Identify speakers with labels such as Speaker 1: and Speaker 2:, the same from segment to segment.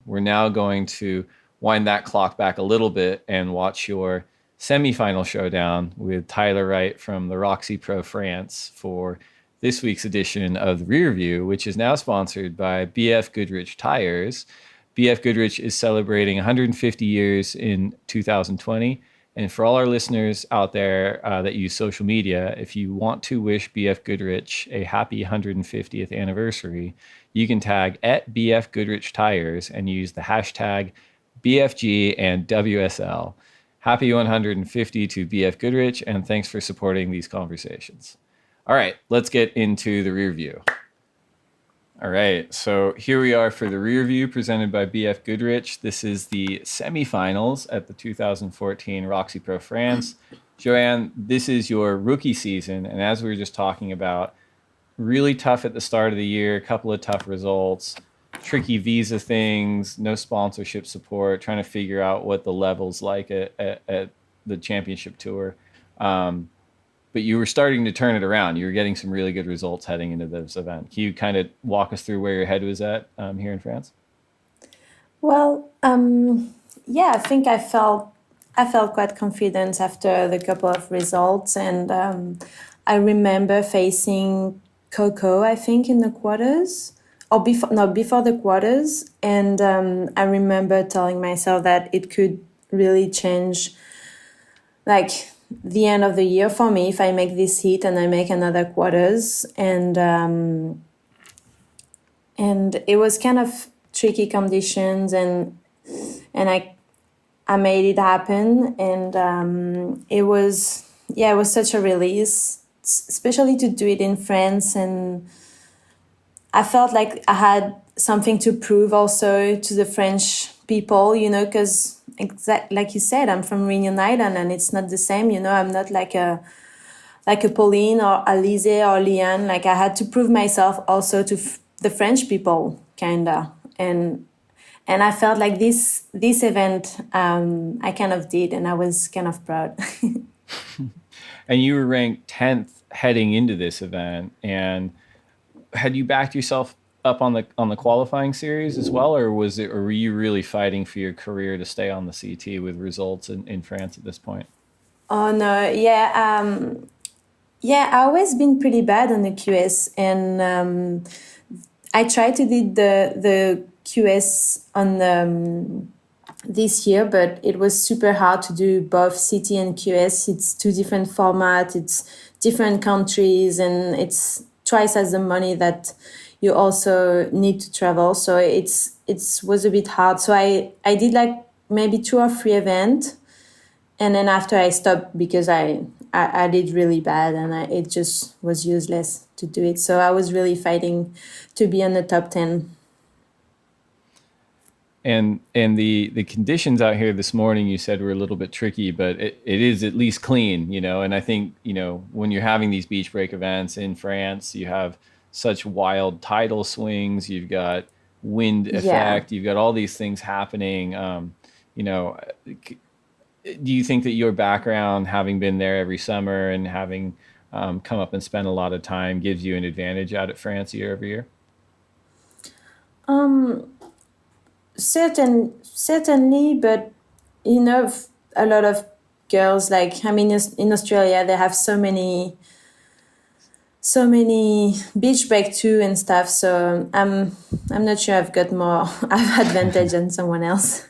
Speaker 1: We're now going to wind that clock back a little bit and watch your semifinal showdown with Tyler Wright from the Roxy Pro France for this week's edition of the Rear View, which is now sponsored by BF Goodrich Tires. BF Goodrich is celebrating 150 years in 2020. And for all our listeners out there that use social media, if you want to wish BF Goodrich a happy 150th anniversary, you can tag at BF Goodrich Tires and use the hashtag BFG and WSL. Happy 150 to BF Goodrich, and thanks for supporting these conversations. All right, let's get into the rear view. All right, so here we are for the rear view presented by BF Goodrich. This is the semifinals at the 2014 Roxy Pro France. Johanne, this is your rookie season, and as we were just talking about, really tough at the start of the year, a couple of tough results, tricky visa things, no sponsorship support, trying to figure out what the level's like at the championship tour. But you were starting to turn it around. You were getting some really good results heading into this event. Can you kind of walk us through where your head was at here in France?
Speaker 2: Well, yeah, I think I felt quite confident after the couple of results, and I remember facing Coco, I think, in the quarters, or before the quarters, and I remember telling myself that it could really change, like, the end of the year for me if I make this heat and I make another quarters, and it was kind of tricky conditions, and I made it happen, and it was such a release, especially to do it in France, and I felt like I had something to prove also to the French people, because like you said, I'm from Reunion Island, and it's not the same, I'm not like a Pauline or Alize or Liane. Like, I had to prove myself also to the French people, kinda, and I felt like this event I kind of did, and I was kind of proud.
Speaker 1: And you were ranked 10th heading into this event, and had you backed yourself up on the qualifying series as well, or were you really fighting for your career to stay on the CT with results in France at this point?
Speaker 2: Oh no, I always been pretty bad on the QS, and I tried to do the QS on this year, but it was super hard to do both CT and QS. It's two different formats, it's different countries, and it's twice as the money that you also need to travel. So it was a bit hard. So I did like maybe 2 or 3 events, and then after I stopped because I did really bad, and it just was useless to do it. So I was really fighting to be on the top 10.
Speaker 1: And the conditions out here this morning, you said, were a little bit tricky, but it is at least clean, and I think, when you're having these beach break events in France, you have such wild tidal swings, you've got wind effect, you've got all these things happening. Do you think that your background, having been there every summer and having come up and spent a lot of time, gives you an advantage out at France year over year?
Speaker 2: Certainly, but a lot of girls, like, in Australia, they have so many beach break too and stuff. So I'm not sure I've got more advantage than someone else.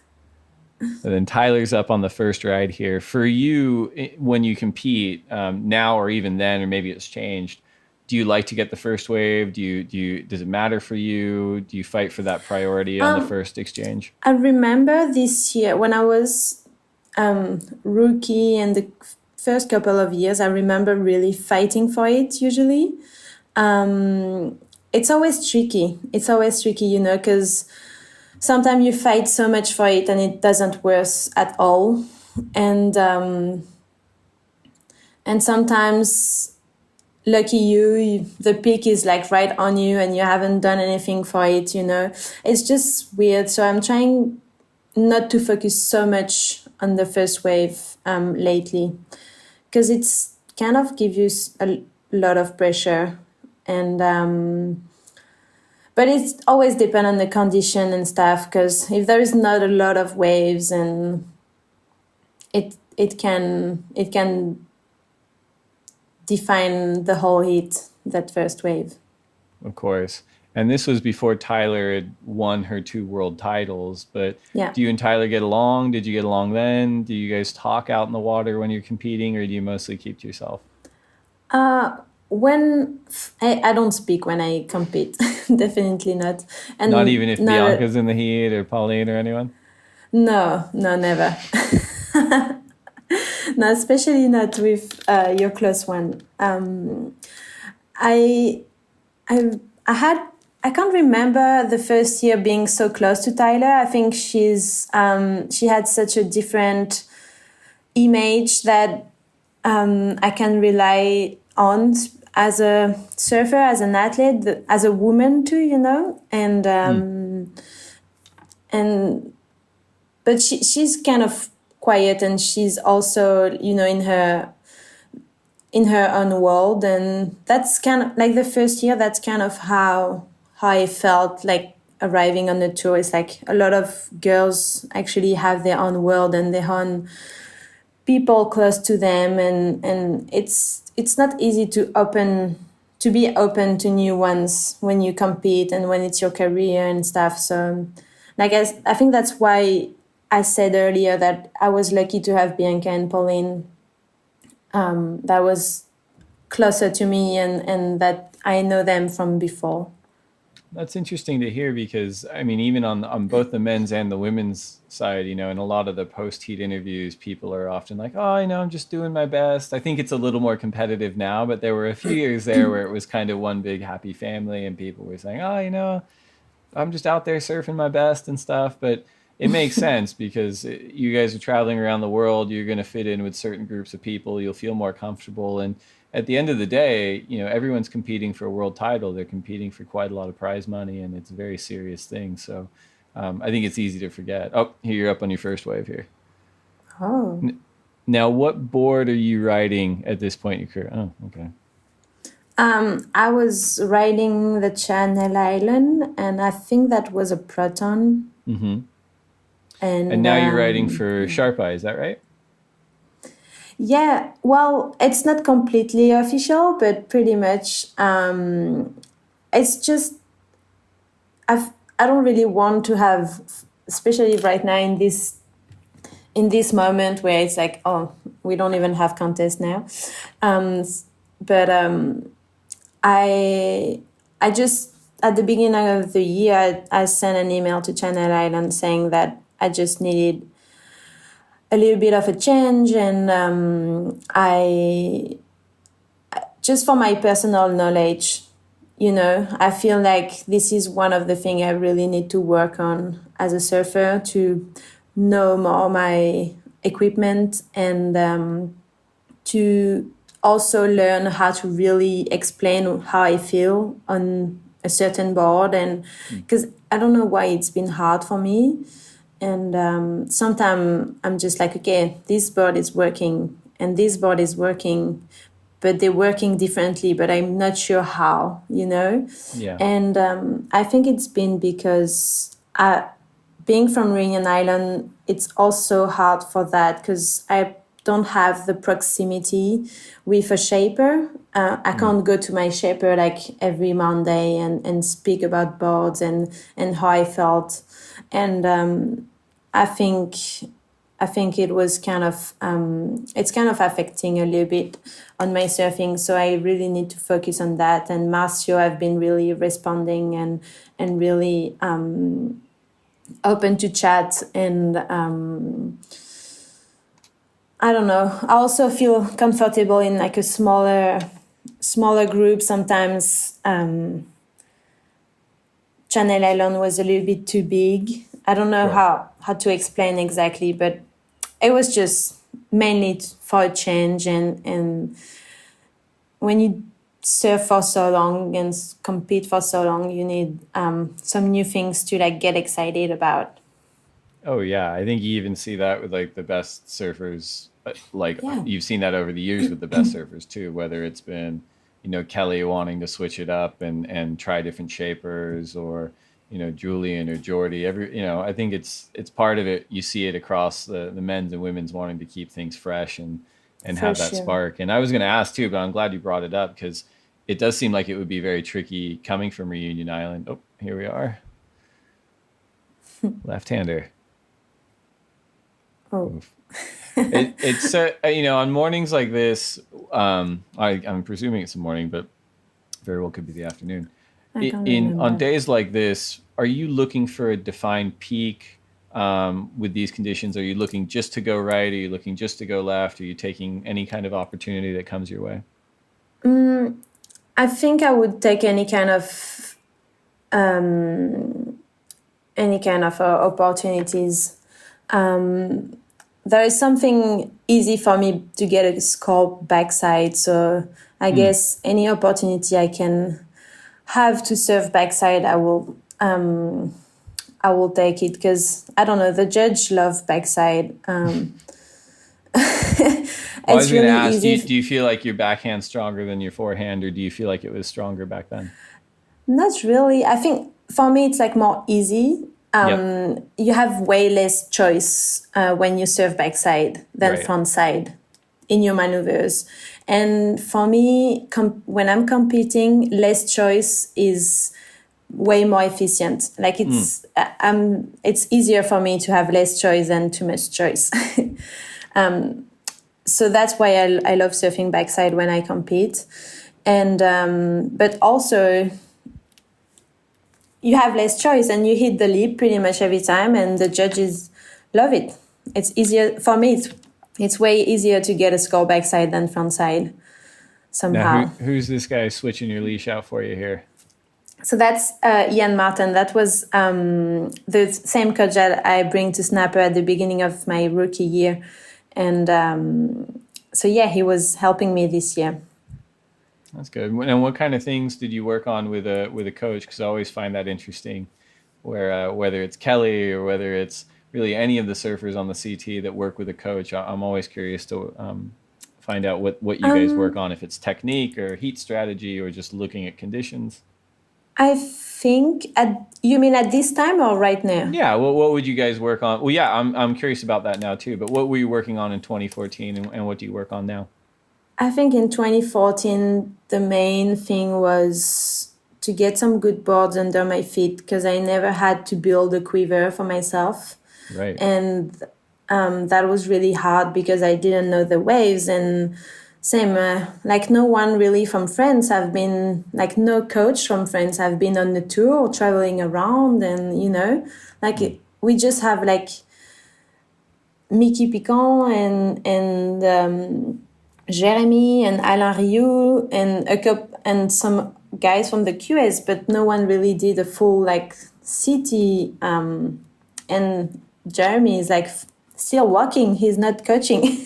Speaker 1: And then Tyler's up on the first ride here. For you, when you compete now or even then, or maybe it's changed, do you like to get the first wave? Does it matter for you? Do you fight for that priority on the first exchange?
Speaker 2: I remember this year when I was rookie, and the first couple of years, I remember really fighting for it usually. It's always tricky, because sometimes you fight so much for it and it doesn't work at all. And sometimes, lucky you, the peak is like right on you and you haven't done anything for it, It's just weird. So I'm trying not to focus so much on the first wave lately, because it's kind of give you a lot of pressure. And but it's always depend on the condition and stuff, because if there is not a lot of waves, and it can define the whole heat, that first wave.
Speaker 1: Of course. And this was before Tyler had won her 2 world titles. But
Speaker 2: Yeah.
Speaker 1: do you and Tyler get along? Did you get along then? Do you guys talk out in the water when you're competing, or do you mostly keep to yourself?
Speaker 2: When I don't speak when I compete, definitely not. And
Speaker 1: Not even if
Speaker 2: no,
Speaker 1: Bianca's in the heat, or Pauline, or anyone?
Speaker 2: no, never. No, especially not with your close one. I, I had. I can't remember the first year being so close to Tyler. I think she had such a different image that I can rely on as a surfer, as an athlete, as a woman too, and but she's kind of quiet, and she's also in her own world, and that's kind of like the first year. That's kind of how I felt like arriving on the tour. It's like a lot of girls actually have their own world and their own people close to them, and it's not easy to be open to new ones when you compete and when it's your career and stuff. So like I think that's why I said earlier that I was lucky to have Bianca and Pauline that was closer to me, and that I know them from before.
Speaker 1: That's interesting to hear, because I mean, even on both the men's and the women's side, in a lot of the post heat interviews, people are often like, "Oh, I'm just doing my best." I think it's a little more competitive now, but there were a few years there where it was kind of one big happy family, and people were saying, "Oh, I'm just out there surfing my best and stuff." But it makes sense, because you guys are traveling around the world. You're going to fit in with certain groups of people. You'll feel more comfortable, and at the end of the day, everyone's competing for a world title. They're competing for quite a lot of prize money, and it's a very serious thing. So I think it's easy to forget. Oh, here, you're up on your first wave here.
Speaker 2: Oh.
Speaker 1: Now, what board are you riding at this point in your career? Oh, okay.
Speaker 2: I was riding the Channel Island, and I think that was a Proton.
Speaker 1: Mm-hmm.
Speaker 2: And
Speaker 1: now you're riding for Sharp Eye, is that right?
Speaker 2: Yeah, well, it's not completely official, but pretty much. It's just I don't really want to have, especially right now in this moment where it's like, oh, we don't even have contest now. But I just at the beginning of the year I sent an email to Channel Island saying that I just needed a little bit of a change, and I just for my personal knowledge, I feel like this is one of the things I really need to work on as a surfer, to know more my equipment, and to also learn how to really explain how I feel on a certain board, and because I don't know why it's been hard for me. And sometimes I'm just like, okay, this board is working and this board is working, but they're working differently, but I'm not sure how,
Speaker 1: Yeah.
Speaker 2: And I think it's been because being from Reunion Island, it's also hard for that, because I don't have the proximity with a shaper. I can't go to my shaper like every Monday and speak about boards and how I felt. And I think it was kind of it's kind of affecting a little bit on my surfing. So I really need to focus on that. And Marcio have been really responding and really open to chat. And I don't know. I also feel comfortable in like a smaller group. Sometimes Channel Island was a little bit too big. I don't know
Speaker 1: Sure.
Speaker 2: how to explain exactly, but it was just mainly for a change. And when you surf for so long and compete for so long, you need some new things to like get excited about.
Speaker 1: Oh yeah, I think you even see that with like the best surfers. Like
Speaker 2: Yeah.
Speaker 1: you've seen that over the years with the best surfers too. Whether it's been, Kelly wanting to switch it up and try different shapers, or Julian or Jordy. I think it's part of it. You see it across the men's and women's wanting to keep things fresh and
Speaker 2: For
Speaker 1: have that
Speaker 2: sure.
Speaker 1: spark. And I was going to ask too, but I'm glad you brought it up, because it does seem like it would be very tricky coming from Reunion Island. Oh, here we are. Left-hander.
Speaker 2: Oh,
Speaker 1: Oof. It's on mornings like this, I'm presuming it's a morning, but very well could be the afternoon.
Speaker 2: I can't
Speaker 1: In on
Speaker 2: remember.
Speaker 1: days like this, are you looking for a defined peak with these conditions? Are you looking just to go right? Are you looking just to go left? Are you taking any kind of opportunity that comes your way?
Speaker 2: I think I would take any kind of opportunities. There is something easy for me to get a score backside, so I guess any opportunity I can have to serve backside, I will take it, because I don't know, the judge love backside.
Speaker 1: Well, I was
Speaker 2: It's
Speaker 1: going to
Speaker 2: really
Speaker 1: ask,
Speaker 2: easy.
Speaker 1: do you feel like your backhand stronger than your forehand, or do you feel like it was stronger back then?
Speaker 2: Not really. I think for me it's like more easy.
Speaker 1: Yep.
Speaker 2: You have way less choice when you serve backside than
Speaker 1: Right.
Speaker 2: front side in your maneuvers. And for me, when I'm competing, less choice is way more efficient. Like it's easier for me to have less choice than too much choice. So that's why I love surfing backside when I compete. And but also you have less choice and you hit the lip pretty much every time, and the judges love it. It's easier for me. It's way easier to get a score backside than frontside
Speaker 1: Now,
Speaker 2: somehow.
Speaker 1: who's this guy switching your leash out for you here?
Speaker 2: So that's Ian Martin. That was the same coach that I bring to Snapper at the beginning of my rookie year. And so, yeah, he was helping me this year.
Speaker 1: That's good. And what kind of things did you work on with a coach? Because I always find that interesting, where whether it's Kelly or whether it's really any of the surfers on the CT that work with a coach, I'm always curious to find out what you guys work on, if it's technique or heat strategy or just looking at conditions.
Speaker 2: I think, you mean at this time or right now?
Speaker 1: Yeah, what would you guys work on? Well, yeah, I'm curious about that now too. But what were you working on in 2014, and what do you work on now?
Speaker 2: I think in 2014, the main thing was to get some good boards under my feet, because I never had to build a quiver for myself.
Speaker 1: Right.
Speaker 2: And that was really hard because I didn't know the waves. And same, like no one really from France have been, like no coach from France have been on the tour traveling around. And, like we just have like Mickey Piquant and Jeremy and Alain Rioux and and some guys from the QS, but no one really did a full like city. And Jeremy is like still walking; he's not coaching.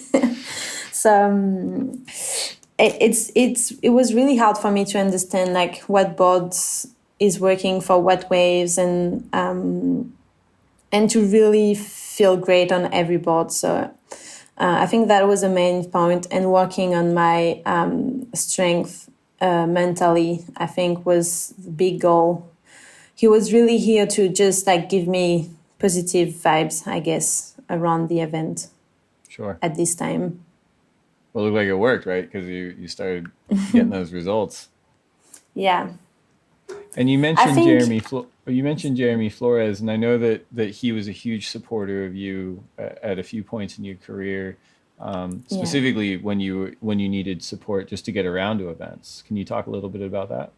Speaker 2: So it was really hard for me to understand like what boards is working for what waves, and to really feel great on every board. So. I think that was the main point, and working on my strength mentally, I think, was the big goal. He was really here to just like give me positive vibes, I guess, around the event
Speaker 1: Sure.
Speaker 2: at this time.
Speaker 1: Well, it looked like it worked, right? Because you started getting those results.
Speaker 2: Yeah,
Speaker 1: And you
Speaker 2: I
Speaker 1: mentioned
Speaker 2: think,
Speaker 1: Jeremy Flores, and I know that he was a huge supporter of you at a few points in your career,
Speaker 2: yeah.
Speaker 1: specifically when you needed support just to get around to events. Can you talk a little bit about that?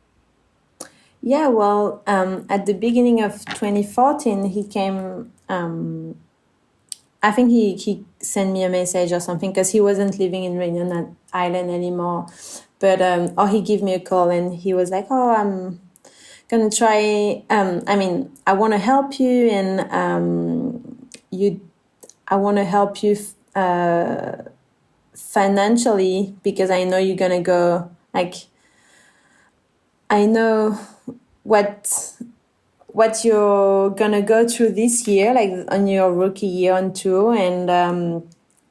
Speaker 2: Yeah, well, at the beginning of 2014, he came. I think he sent me a message or something, because he wasn't living in Reunion Island anymore. But or he gave me a call and he was like, "Oh, I'm gonna try. I mean, I want to help you, and I want to help you financially, because I know you're gonna go like." I know what you're gonna go through this year, like on your rookie year on tour, and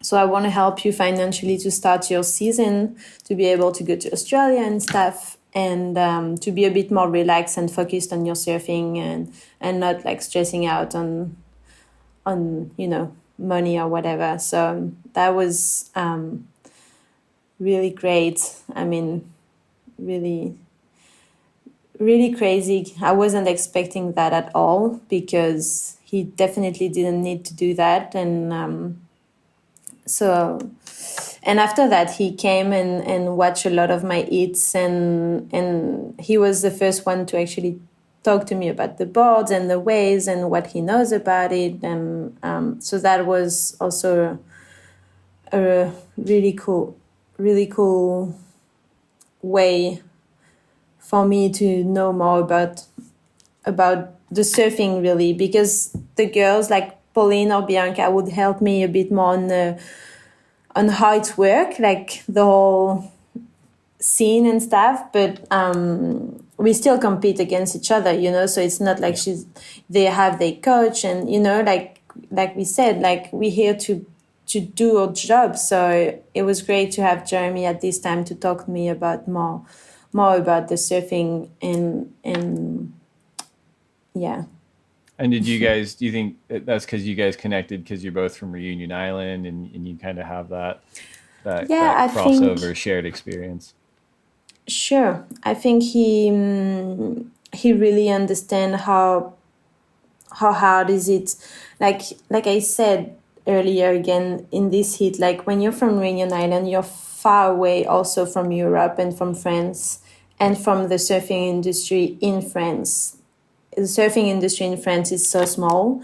Speaker 2: So I want to help you financially to start your season, to be able to go to Australia and stuff, and to be a bit more relaxed and focused on your surfing, and not like stressing out on money or whatever. So that was really great. I mean, really, really crazy. I wasn't expecting that at all, because he definitely didn't need to do that. And and after that, he came and watched a lot of my eats, and he was the first one to actually talk to me about the boards and the waves and what he knows about it. And so that was also a really cool way for me to know more about the surfing, really, because the girls like Pauline or Bianca would help me a bit more on how it works, like the whole scene and stuff, but we still compete against each other, so it's not like they have their coach, and like we said, like we're here to do our job. So it was great to have Jeremy at this time to talk to me about more about the surfing, and yeah.
Speaker 1: And do you think that's because you guys connected because you're both from Reunion Island, and you kind of have that
Speaker 2: I
Speaker 1: crossover
Speaker 2: think,
Speaker 1: shared experience?
Speaker 2: sure. I think he really understand how hard is it, like I said earlier, again in this heat, like when you're from Reunion Island, you're far away also from Europe and from France and from the surfing industry in France. The surfing industry in France is so small.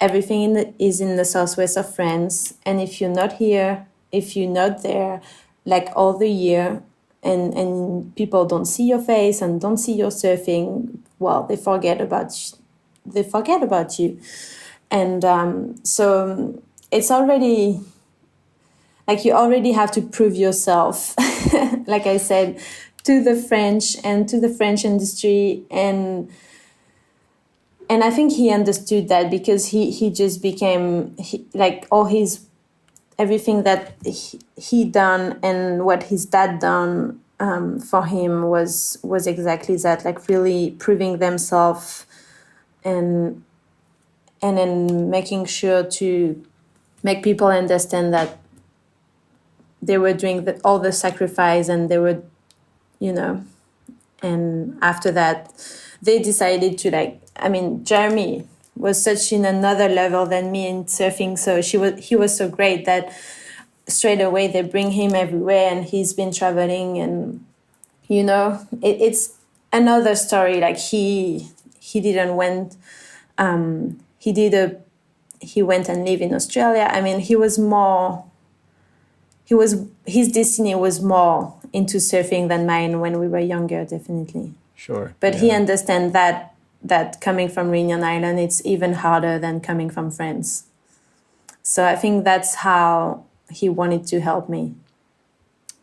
Speaker 2: Everything is in the southwest of France, and if you're not here, if you're not there, like all the year, and people don't see your face and don't see your surfing, well, they forget about you. And so it's already like you already have to prove yourself, like I said, to the French and to the French industry. And I think he understood that, because he just became like all his everything that he done and what his dad done for him was exactly that, like really proving themselves, and then making sure to make people understand that they were doing all the sacrifice, and they were, and after that they decided to, like, I mean, Jeremy was such in another level than me in surfing, so he was so great that straight away they bring him everywhere, and he's been traveling, and it's another story. Like he didn't went he went and lived in Australia. I mean, his destiny was more into surfing than mine when we were younger, definitely.
Speaker 1: Sure.
Speaker 2: But he understands that coming from Reunion Island, it's even harder than coming from France. So I think that's how he wanted to help me.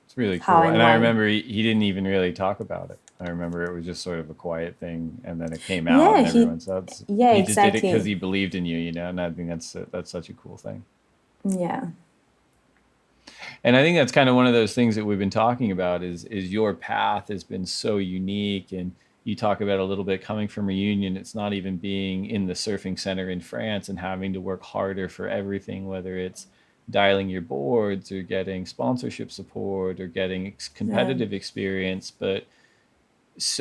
Speaker 1: It's really cool. And I remember he didn't even really talk about it. I remember it was just sort of a quiet thing, and then it came out, and everyone said, he just did it because he believed in you, and I think that's such a cool thing.
Speaker 2: Yeah.
Speaker 1: And I think that's kind of one of those things that we've been talking about is your path has been so unique, and you talk about a little bit coming from Reunion. It's not even being in the surfing center in France and having to work harder for everything, whether it's dialing your boards or getting sponsorship support or getting competitive experience. But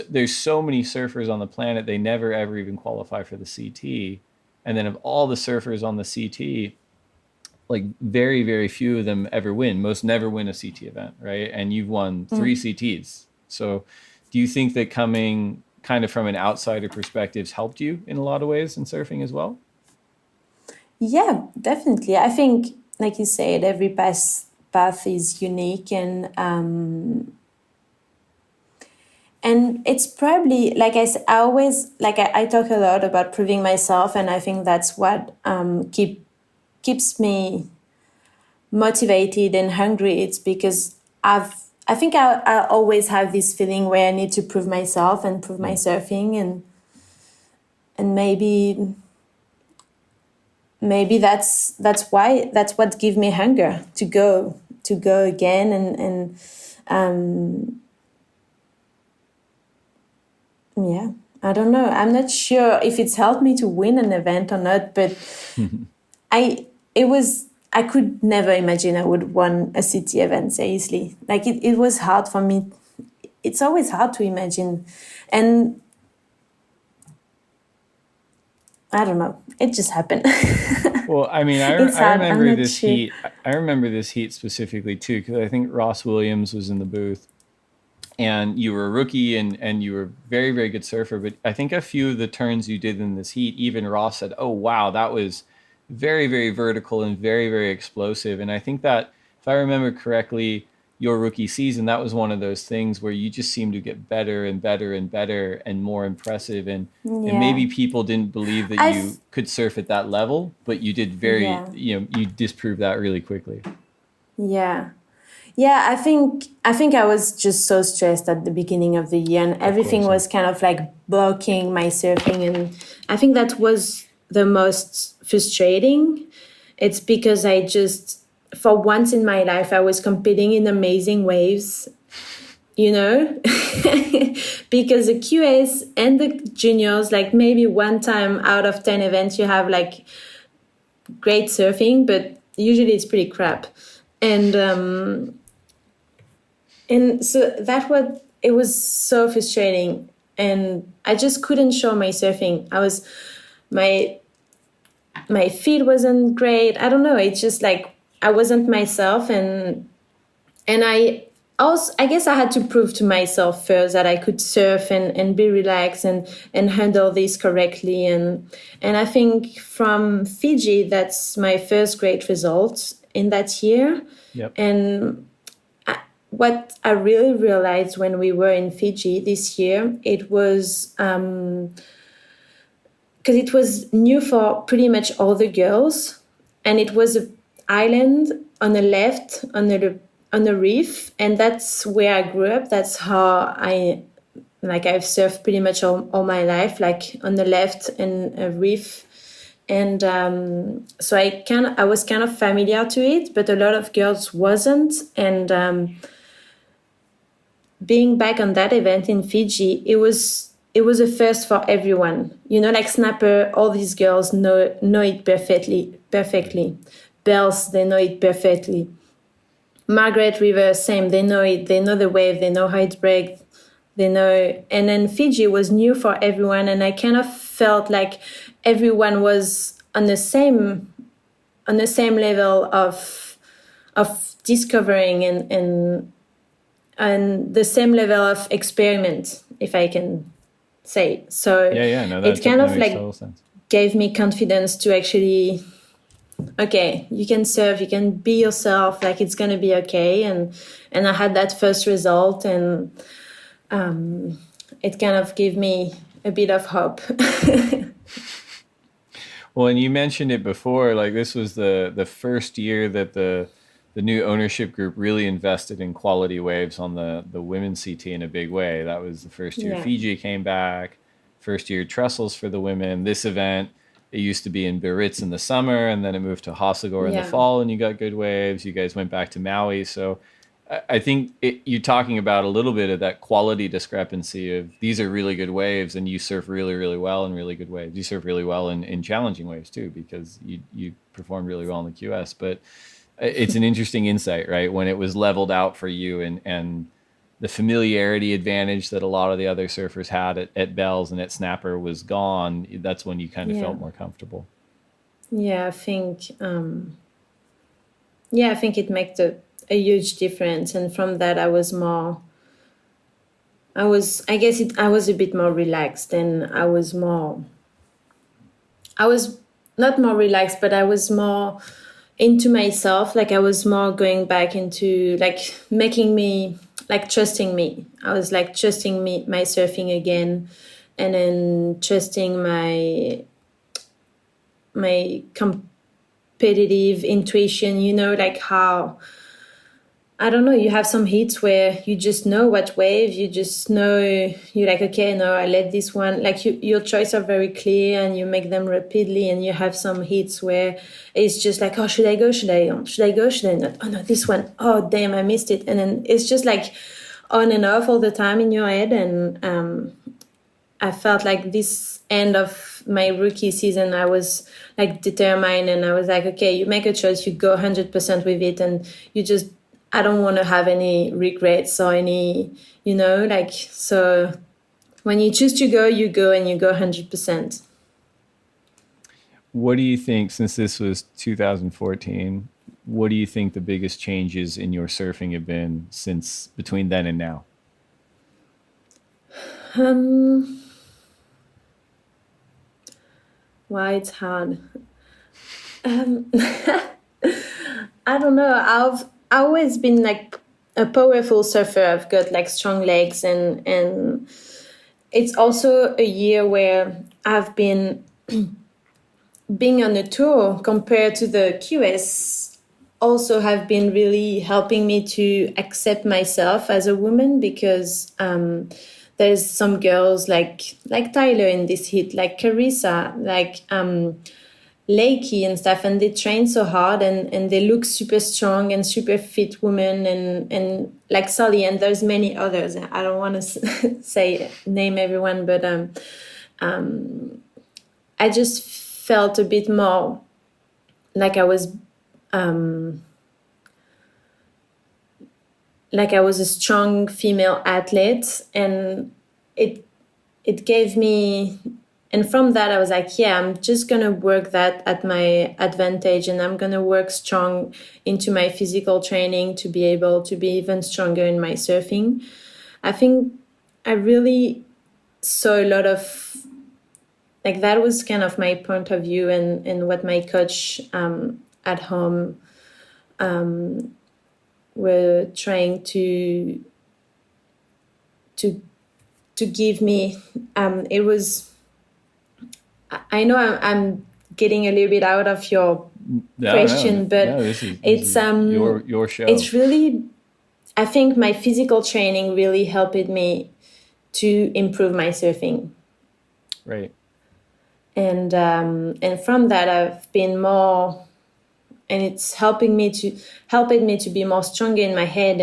Speaker 1: there's so many surfers on the planet, they never ever even qualify for the CT. And then of all the surfers on the CT, like very, very few of them ever win. Most never win a CT event, right? And you've won 3 CTs. So do you think that coming kind of from an outsider perspective helped you in a lot of ways in surfing as well?
Speaker 2: Yeah, definitely. I think, like you said, every path is unique, and it's probably, like I said, I always, like I talk a lot about proving myself, and I think that's what keeps me motivated and hungry. It's because I think I always have this feeling where I need to prove myself and prove my surfing, and maybe maybe that's what give me hunger to go again, and yeah, I don't know. I'm not sure if it's helped me to win an event or not, but I could never imagine I would won a city event, seriously. Like it was hard for me. It's always hard to imagine. And I don't know. It just happened.
Speaker 1: Well, I mean,
Speaker 2: It's
Speaker 1: I
Speaker 2: hard. I'm
Speaker 1: remember
Speaker 2: not
Speaker 1: this
Speaker 2: sure.
Speaker 1: heat. I remember this heat specifically too, because I think Ross Williams was in the booth, and you were a rookie, and you were a very, very good surfer. But I think a few of the turns you did in this heat, even Ross said, "Oh wow, that was very, very vertical and very, very explosive." And I think that, if I remember correctly, your rookie season, that was one of those things where you just seemed to get better and better and better and more impressive. And
Speaker 2: Yeah.
Speaker 1: maybe people didn't believe that
Speaker 2: I've
Speaker 1: you could surf at that level, but you did very,
Speaker 2: yeah.
Speaker 1: you disproved that really quickly.
Speaker 2: Yeah. Yeah, I think I was just so stressed at the beginning of the year, and
Speaker 1: Of
Speaker 2: everything
Speaker 1: course, yeah.
Speaker 2: was kind of like blocking my surfing, and I think that was the most frustrating. It's because I just, for once in my life, I was competing in amazing waves, you know? Because the QS and the juniors, like maybe one time out of 10 events you have like great surfing, but usually it's pretty crap. And so it was so frustrating, and I just couldn't show my surfing. My my feed wasn't great. I don't know. It's just like I wasn't myself, and I guess I had to prove to myself first that I could surf and be relaxed and handle this correctly. And I think from Fiji, that's my first great result in that year.
Speaker 1: Yep.
Speaker 2: And what I really realized when we were in Fiji this year, it was because it was new for pretty much all the girls, and it was an island on the left on a reef, and that's where I grew up. That's how I've surfed pretty much all my life, like on the left and a reef. And so I was kind of familiar to it, but a lot of girls wasn't. And being back on that event in Fiji, it was a first for everyone. You know, like Snapper, all these girls know it perfectly. Bells, they know it perfectly. Margaret River, same. They know it. They know the wave. They know how it breaks. They know. And then Fiji was new for everyone, and I kind of felt like everyone was on the same level of discovering and the same level of experiment, if I can say. So
Speaker 1: Yeah, yeah, no,
Speaker 2: it kind
Speaker 1: that
Speaker 2: of
Speaker 1: makes
Speaker 2: like
Speaker 1: total sense.
Speaker 2: gave me confidence to actually, okay, you can surf, you can be yourself, like it's gonna be okay. And I had that first result, and it kind of gave me a bit of hope.
Speaker 1: Well, and you mentioned it before, like this was the first year that the new ownership group really invested in quality waves on the women's CT in a big way. That was the first year
Speaker 2: Yeah.
Speaker 1: Fiji came back, first year trestles for the women. This event, it used to be in Biarritz in the summer, and then it moved to Hossegor in the
Speaker 2: Yeah.
Speaker 1: fall, and you got good waves. You guys went back to Maui. So I think you're talking about a little bit of that quality discrepancy of these are really good waves, and you surf really, really well in really good waves. You surf really well in challenging waves too, because you perform really well in the QS. But it's an interesting insight, right? When it was leveled out for you, and the familiarity advantage that a lot of the other surfers had at Bells and at Snapper was gone, that's when you kind of
Speaker 2: Yeah.
Speaker 1: felt more comfortable.
Speaker 2: Yeah, I think it makes a huge difference. And from that, I was a bit more relaxed, and I was not more relaxed, but I was more into myself. Like I was more going back into like making me, like trusting me. I was like trusting my surfing again, and then trusting my competitive intuition, you know, like how I don't know, you have some hits where you just know what wave, you just know, you're like, okay, no, I let this one, like your choices are very clear and you make them repeatedly, and you have some hits where it's just like, oh, should I go, should I go, should I not, oh no, this one, oh damn, I missed it. And then it's just like on and off all the time in your head. And I felt like this end of my rookie season, I was like determined, and I was like, okay, you make a choice, you go 100% with it, and you just, I don't want to have any regrets or any, like, so when you choose to go, you go, and you go 100%.
Speaker 1: What do you think, since this was 2014, what do you think the biggest changes in your surfing have been since between then and now?
Speaker 2: Why it's hard. I don't know. I've always been like a powerful surfer. I've got like strong legs, and it's also a year where I've been being on a tour compared to the QS also have been really helping me to accept myself as a woman, because there's some girls like Tyler in this hit, like Carissa, like Lakey and stuff, and they train so hard, and they look super strong and super fit women, and like Sully, and there's many others. I don't want to name everyone, but I just felt a bit more like I was a strong female athlete, and it gave me, and from that I was like, yeah, I'm just gonna work that at my advantage, and I'm gonna work strong into my physical training to be able to be even stronger in my surfing. I think I really saw a lot of, like, that was kind of my point of view, and what my coach at home were trying to give me. It was, I know I'm getting a little bit out of your question, but
Speaker 1: this is your show.
Speaker 2: It's really, I think my physical training really helped me to improve my surfing.
Speaker 1: Right.
Speaker 2: And from that I've been more, and it's helping me to be more stronger in my head,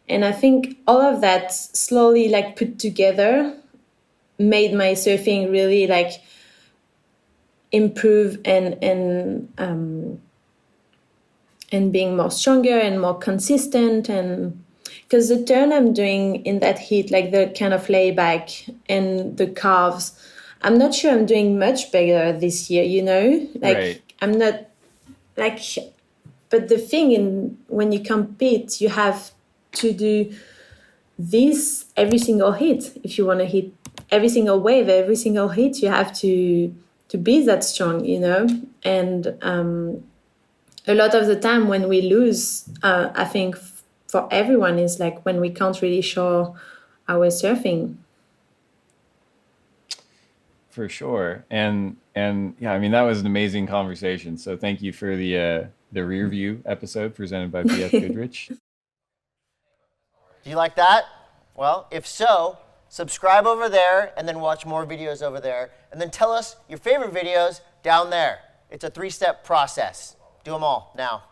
Speaker 2: and I think all of that slowly, like, put together made my surfing really like improve, and being more stronger and more consistent. And because the turn I'm doing in that heat, like the kind of layback and the carves, I'm not sure I'm doing much better this year, like, right. I'm not like, but the thing when you compete, you have to do this every single hit. If you want to hit every single wave, every single hit, you have to be that strong, and a lot of the time when we lose, I think for everyone is like when we can't really show our surfing.
Speaker 1: For sure. And yeah, I mean, that was an amazing conversation. So thank you for the REARVIEW episode presented by BF Goodrich.
Speaker 3: Do you like that? Well, if so, subscribe over there and then watch more videos over there. And then tell us your favorite videos down there. It's a 3-step process. Do them all now.